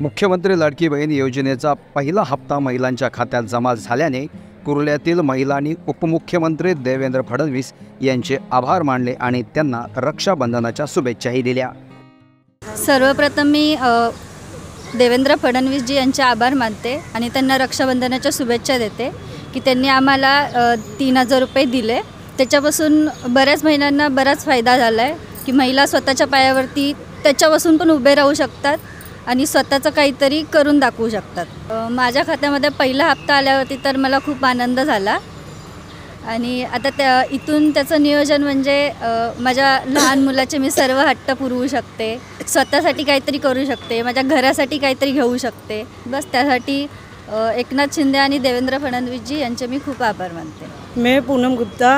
मुख्यमंत्री लाडकी बहीण योजनेचा पहिला हप्ता महिलांच्या खात्यात जमा झाल्याने कुर्ल्यातील महिलांनी उपमुख्यमंत्री देवेंद्र फडणवीस यांचे आभार मानले आणि त्यांना रक्षाबंधनाच्या शुभेच्छाही दिल्या। सर्वप्रथम मी देवेंद्र फडणवीसजी यांचे आभार मानते आणि त्यांना रक्षाबंधनाच्या शुभेच्छा देते की त्यांनी आम्हाला 3000 रुपये दिले। त्याच्यापासून बऱ्याच महिलांना बराच फायदा झाला आहे की महिला स्वतःच्या पायावरती त्याच्यापासून पण उभे राहू शकतात आणि स्वतःचं काहीतरी करून दाखवू शकतात। माझ्या खात्यामध्ये पहिला हप्ता आल्यावरती तर मला खूप आनंद झाला आणि आता इथून त्याचं नियोजन म्हणजे माझ्या लहान मुलाचे मी सर्व हट्ट पुरवू शकते, स्वतःसाठी काहीतरी करू शकते, माझ्या घरासाठी काहीतरी घेऊ शकते। बस त्यासाठी एकनाथ शिंदे आणि देवेंद्र फडणवीसजी यांचे मी खूप आभार मानते। मैं पूनम गुप्ता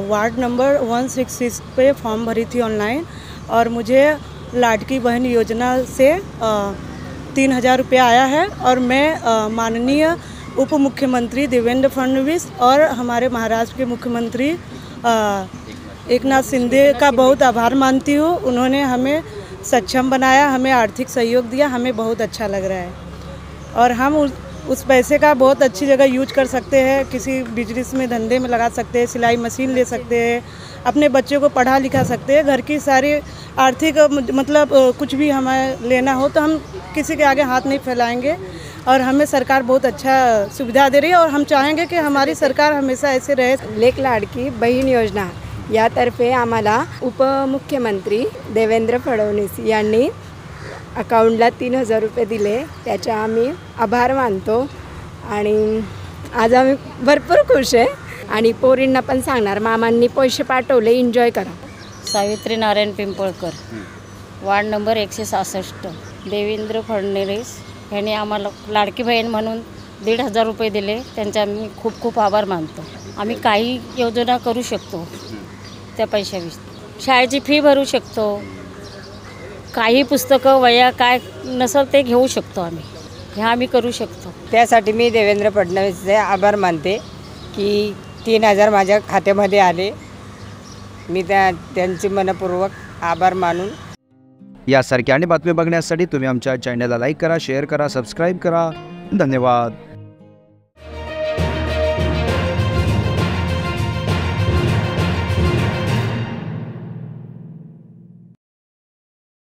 वार्ड नंबर 166 पे फॉर्म भरी थी ऑनलाइन और मुझे लाडकी बहन योजना से 3000 रुपये आया है और मैं माननीय उप मुख्यमंत्री देवेंद्र फडणवीस और हमारे महाराष्ट्र के मुख्यमंत्री एकनाथ शिंदे का बहुत आभार मानती हूँ। उन्होंने हमें सक्षम बनाया, हमें आर्थिक सहयोग दिया, हमें बहुत अच्छा लग रहा है और हम उस पैसे का बहुत अच्छी जगह यूज कर सकते हैं। किसी बिजनेस में धंधे में लगा सकते हैं, सिलाई मशीन ले सकते हैं, अपने बच्चों को पढ़ा लिखा सकते हैं। घर की सारी आर्थिक मतलब कुछ भी हमें लेना हो तो हम किसी के आगे हाथ नहीं फैलाएंगे और हमें सरकार बहुत अच्छा सुविधा दे रही है और हम चाहेंगे कि हमारी सरकार हमेशा ऐसे रहे। लेक लाडकी बहीण योजना यातर्फे आम्हाला उपमुख्यमंत्री देवेंद्र फडणवीस यांनी अकाउंटला 3000 रुपये दिले, त्याचे आम्ही आभार मानतो आणि आज आम्ही भरपूर खुश आहे आणि पोरींना पण सांगणार मामांनी पैसे पाठवले, एन्जॉय करा। Savitri Narayan Pimpalkar, ward number 166। देवेंद्र फडणवीस यांनी आम्हाला लाडकी बहीण म्हणून 1500 रुपये दिले, त्यांचे आम्ही खूप खूप आभार मानतो। आम्ही काही योजना करू शकतो त्या पैशाविषयी, शाळेची फी भरू शकतो, काही पुस्तकं वह्या काय नसेल ते घेऊ शकतो आम्ही, हे आम्ही करू शकतो। त्यासाठी मी देवेंद्र फडणवीसचे आभार मानते की 3000 माझ्या खात्यामध्ये आले। मी त्यांचे मनपूर्वक आभार मानून यासारख्या आणि बातम्या बघण्यासाठी तुम्ही आमच्या चॅनलला लाईक करा, शेअर करा, सबस्क्राईब करा। धन्यवाद।